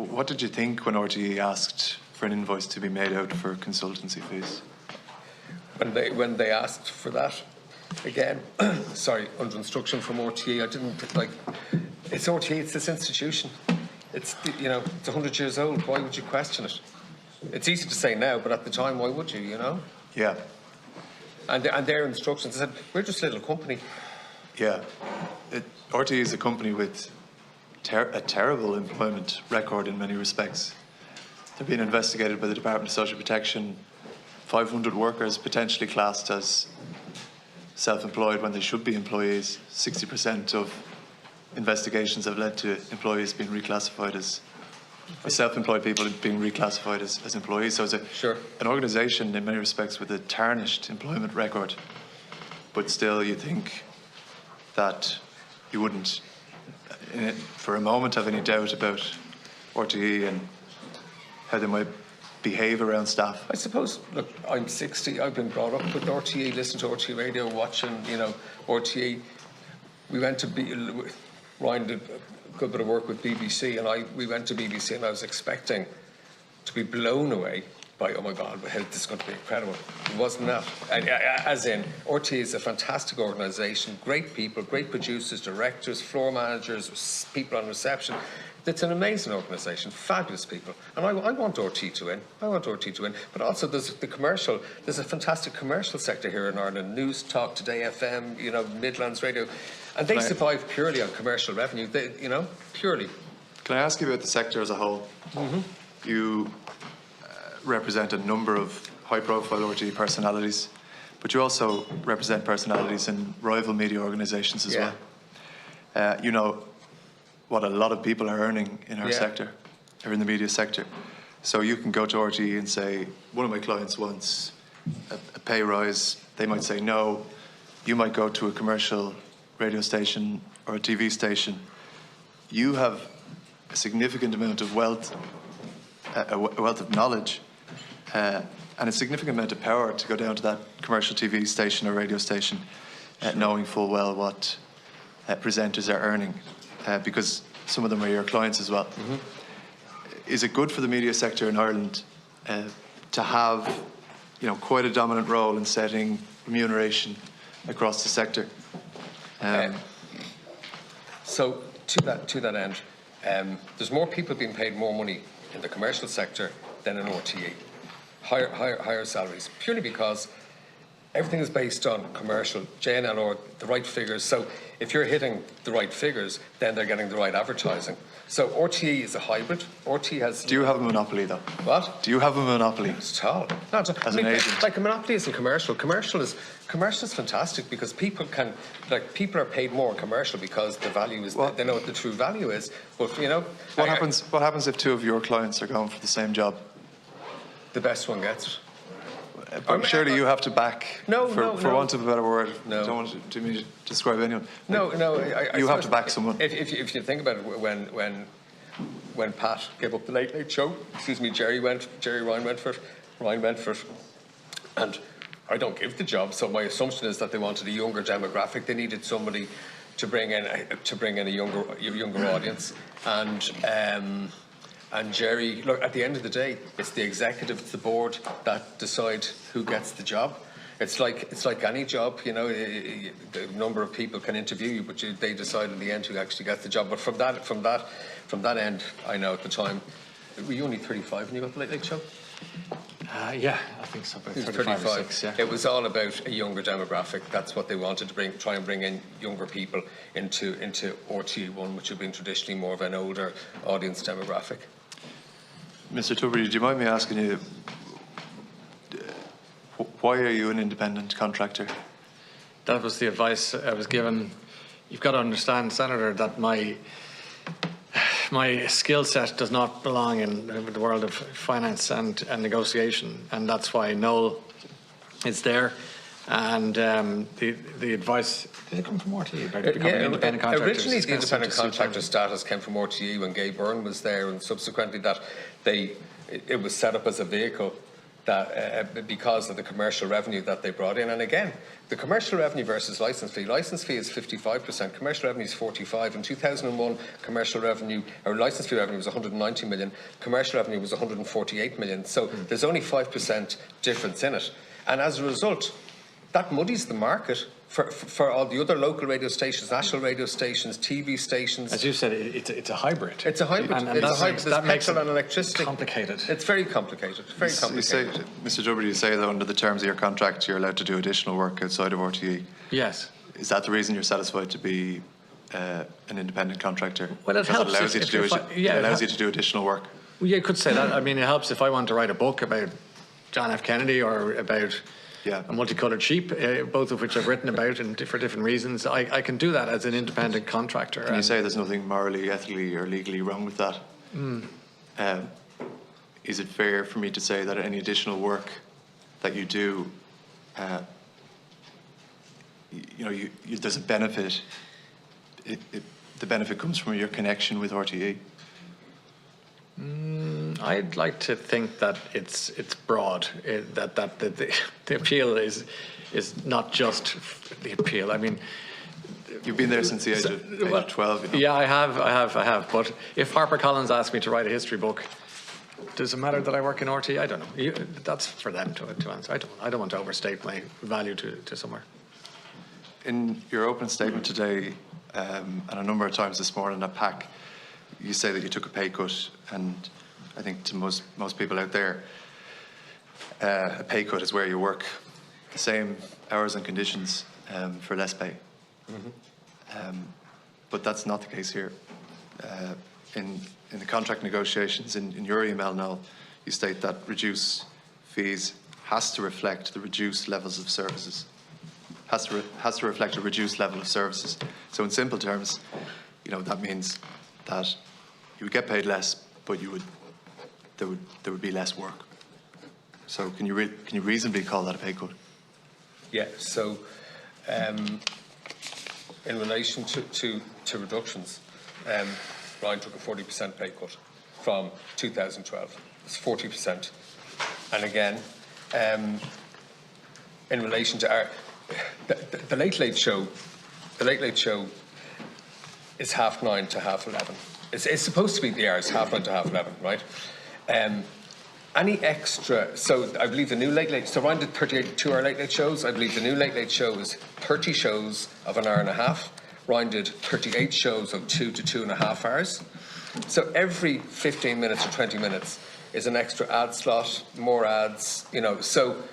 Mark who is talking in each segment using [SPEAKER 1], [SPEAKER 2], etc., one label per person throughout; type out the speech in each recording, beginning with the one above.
[SPEAKER 1] What did you think when RTE asked for an invoice to be made out for consultancy fees?
[SPEAKER 2] When they asked for that, again, sorry, under instruction from RTE, I didn't like. It's RTE. It's this institution. It's it's 100 years old. Why would you question it? It's easy to say now, but at the time, why would you?
[SPEAKER 1] Yeah.
[SPEAKER 2] And their instructions, they said, we're just a little company.
[SPEAKER 1] Yeah. RTE is a company with a terrible employment record in many respects. They're being investigated by the Department of Social Protection. 500 workers potentially classed as self-employed when they should be employees. 60% of investigations have led to employees being reclassified as self-employed people being reclassified as employees. So it's an organisation in many respects with a tarnished employment record. But still, you think that you wouldn't, for a moment, have any doubt about RTE and how they might behave around staff.
[SPEAKER 2] I suppose, look, I'm 60. I've been brought up with RTE, listening to RTE radio, watching, RTE. We went to Ryan did a good bit of work with BBC, and we went to BBC, and I was expecting to be blown away by, oh my God, this is going to be incredible. It wasn't that. And, as in, RTE is a fantastic organisation, great people, great producers, directors, floor managers, people on reception. It's an amazing organisation, fabulous people. And I want RTE to win. I want RTE to win. But also there's a fantastic commercial sector here in Ireland. News Talk, Today FM, Midlands Radio. And they survive purely on commercial revenue, purely.
[SPEAKER 1] Can I ask you about the sector as a whole? Mm-hmm. You represent a number of high-profile RTE personalities, but you also represent personalities in rival media organisations as well. You know what a lot of people are earning in our sector, or in the media sector. So you can go to RTE and say, one of my clients wants a pay rise. They might say no. You might go to a commercial radio station or a TV station. You have a significant amount of wealth, a wealth of knowledge, and a significant amount of power to go down to that commercial TV station or radio station, knowing full well what presenters are earning, because some of them are your clients as well. Mm-hmm. Is it good for the media sector in Ireland to have, quite a dominant role in setting remuneration across the sector?
[SPEAKER 2] So to that end, there's more people being paid more money in the commercial sector than in RTE. Higher salaries, purely because everything is based on commercial, JNL, or the right figures. So if you're hitting the right figures, then they're getting the right advertising. So RTE is a hybrid. RTE has...
[SPEAKER 1] Do you have a monopoly, though?
[SPEAKER 2] What?
[SPEAKER 1] Do you have a monopoly?
[SPEAKER 2] It's tall.
[SPEAKER 1] As an agent?
[SPEAKER 2] Like a monopoly isn't commercial. Commercial is fantastic because people are paid more in commercial because the value is... They know what the true value is. But,
[SPEAKER 1] What happens if two of your clients are going for the same job?
[SPEAKER 2] The best one gets it.
[SPEAKER 1] But surely you have to back, for want of a better word.
[SPEAKER 2] No.
[SPEAKER 1] I don't want to describe anyone.
[SPEAKER 2] No.
[SPEAKER 1] You have to back someone.
[SPEAKER 2] If you think about it, when Pat gave up the Late Late Show, Jerry Ryan went for it, and I don't give the job. So my assumption is that they wanted a younger demographic. They needed somebody to bring in a younger audience, and Jerry, look, at the end of the day, it's the executive, it's the board that decide who gets the job. It's like any job, the number of people can interview you, but they decide in the end who actually gets the job. But from that end, I know at the time, were you only 35 when you got the Late Late Show?
[SPEAKER 3] Yeah, I think so. About
[SPEAKER 2] 35.
[SPEAKER 3] 36, yeah.
[SPEAKER 2] It was all about a younger demographic. That's what they wanted to try and bring in younger people into RTE1, which had been traditionally more of an older audience demographic.
[SPEAKER 1] Mr. Tubridy, do you mind me asking you, why are you an independent contractor?
[SPEAKER 3] That was the advice I was given. You've got to understand, Senator, that my skill set does not belong in the world of finance and negotiation, and that's why Noel is there. And the advice, did it come from RTE about becoming independent contractors?
[SPEAKER 2] Originally, the independent contractor status came from RTE when Gay Byrne was there, and subsequently it was set up as a vehicle that because of the commercial revenue that they brought in. And again, the commercial revenue versus license fee. License fee is 55%, commercial revenue is 45%. In 2001, commercial revenue, or license fee revenue was 190 million, commercial revenue was 148 million. So there's only 5% difference in it. And as a result, that muddies the market for all the other local radio stations, national radio stations, TV stations.
[SPEAKER 3] As you said, it's a hybrid.
[SPEAKER 2] It's a hybrid.
[SPEAKER 3] And
[SPEAKER 2] It's a hybrid. There's
[SPEAKER 3] makes
[SPEAKER 2] petrol
[SPEAKER 3] it
[SPEAKER 2] and electricity.
[SPEAKER 3] complicated.
[SPEAKER 2] It's very complicated. Very complicated.
[SPEAKER 1] You say, Mr. Tubridy, you say that under the terms of your contract, you're allowed to do additional work outside of RTE.
[SPEAKER 3] Yes.
[SPEAKER 1] Is that the reason you're satisfied to be an independent contractor?
[SPEAKER 3] Well, it helps
[SPEAKER 1] It allows you to do it allows you to do additional work.
[SPEAKER 3] Well, you could say that. I mean, it helps if I want to write a book about John F. Kennedy or about a multicoloured sheep, both of which I've written about for different reasons. I can do that as an independent contractor.
[SPEAKER 1] Can you say there's nothing morally, ethically or legally wrong with that? Is it fair for me to say that any additional work that you do, there's a benefit? The benefit comes from your connection with RTE?
[SPEAKER 3] I'd like to think that it's broad. That the appeal is not just the appeal. I mean,
[SPEAKER 1] you've been there since the age of 12.
[SPEAKER 3] Yeah, I have. But if HarperCollins asked me to write a history book, does it matter that I work in RT? I don't know. That's for them to answer. I don't want to overstate my value to somewhere.
[SPEAKER 1] In your opening statement today, and a number of times this morning at PAC, you say that you took a pay cut, and I think to most people out there, a pay cut is where you work the same hours and conditions for less pay. But that's not the case here. In the contract negotiations, in your email, Noel, you state that reduced fees has to reflect the reduced levels of services. Has to reflect a reduced level of services. So in simple terms, that means that you would get paid less, but there would be less work. So can you reasonably call that a pay cut?
[SPEAKER 2] Yeah. So in relation to reductions, Ryan took a 40% pay cut from 2012. It's 40%. And again, in relation to the Late Late Show, is 9:30 to 11:30. It's supposed to be the hours 9:30 to 11:30, right? Any extra, so I believe the new Late Late, so Ryan did 38 2-hour Late Late shows. I believe the new Late Late Show is 30 shows of an hour and a half. Ryan did 38 shows of 2 to 2.5 hours. So every 15 minutes or 20 minutes is an extra ad slot, more ads, So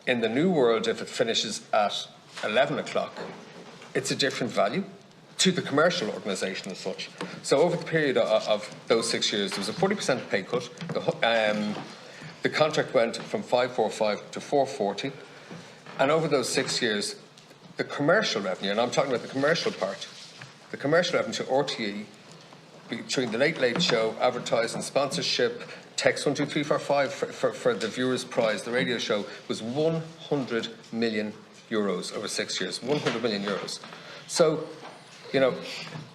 [SPEAKER 2] in the new world, if it finishes at 11 o'clock, it's a different value to the commercial organisation as such. So over the period of those 6 years, there was a 40% pay cut. The contract went from 545 to 440. And over those 6 years, the commercial revenue, and I'm talking about the commercial part, the commercial revenue to RTE, between the Late Late Show, advertising, sponsorship, text 12345 for the viewer's prize, the radio show, was 100 million euros over 6 years. 100 million euros. So,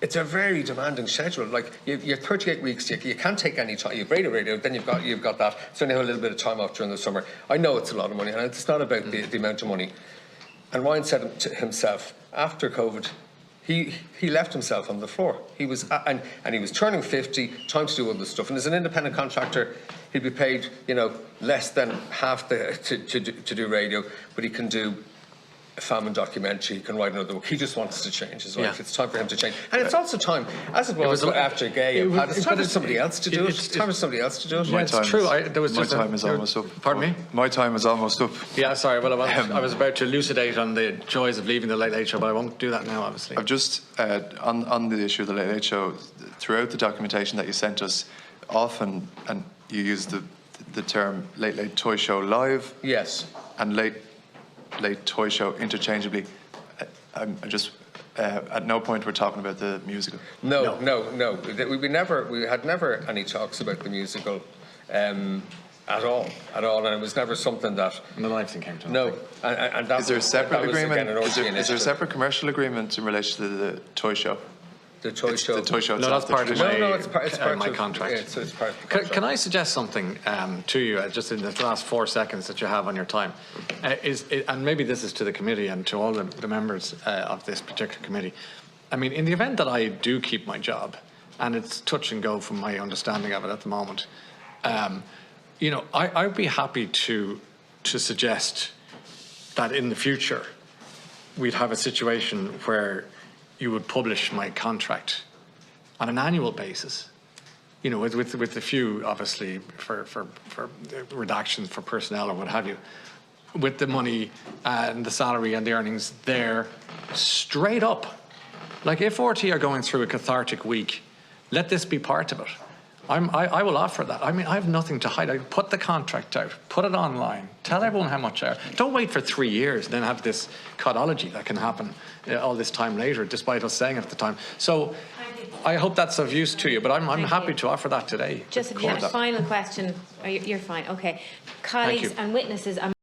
[SPEAKER 2] it's a very demanding schedule. Like you're 38 weeks, you can't take any time. You've radio, then you've got that. So you have a little bit of time off during the summer. I know it's a lot of money, and it's not about the amount of money. And Ryan said to himself after COVID, he left himself on the floor. He was and he was turning 50, time to do all this stuff. And as an independent contractor, he'd be paid less than half to do radio, but he can do a famine documentary, he can write another book. He just wants to change his life. Yeah. It's time for him to change. And it's also time, as it was after Gay, it's time for somebody else to do it. It's time for somebody else to do it.
[SPEAKER 3] Yeah, it's true. My
[SPEAKER 1] time is almost up.
[SPEAKER 3] Pardon me?
[SPEAKER 1] My time is almost up.
[SPEAKER 3] Yeah, sorry. Well, I was about to elucidate on the joys of leaving the Late Late Show, but I won't do that now, obviously.
[SPEAKER 1] I've just, on the issue of the Late Late Show, throughout the documentation that you sent us, often, and you used the term Late Late Toy Show Live. Yes. And Late Toy Show interchangeably. I'm just at no point we're talking about the musical.
[SPEAKER 2] No. We had never any talks about the musical at all, and it was never something that.
[SPEAKER 3] And the live thing came to.
[SPEAKER 2] No, and that
[SPEAKER 1] is there a separate agreement?
[SPEAKER 2] Again,
[SPEAKER 1] is there a separate commercial agreement in relation to the toy show?
[SPEAKER 2] The toy show.
[SPEAKER 1] The toy show.
[SPEAKER 3] No, that's part of my,
[SPEAKER 2] No, it's part
[SPEAKER 3] my
[SPEAKER 2] of
[SPEAKER 3] contract.
[SPEAKER 2] Yeah, so it's part of the
[SPEAKER 3] Can,
[SPEAKER 2] contract.
[SPEAKER 3] can I suggest something to you, just in the last 4 seconds that you have on your time? And maybe this is to the committee and to all the members of this particular committee. I mean, in the event that I do keep my job, and it's touch and go from my understanding of it at the moment, you know, I'd be happy to suggest that in the future we'd have a situation where you would publish my contract on an annual basis, you know, with a few, obviously, for redactions for personnel or what have you, with the money and the salary and the earnings there, straight up. Like, if RT are going through a cathartic week, let this be part of it. I will offer that. I mean, I have nothing to hide. I put the contract out, put it online, tell everyone how much I earn. Don't wait for 3 years and then have this codology that can happen all this time later, despite us saying it at the time. So I hope that's of use to you, but I'm happy to offer that today.
[SPEAKER 4] Just a final question. You're fine. Okay. Colleagues and witnesses.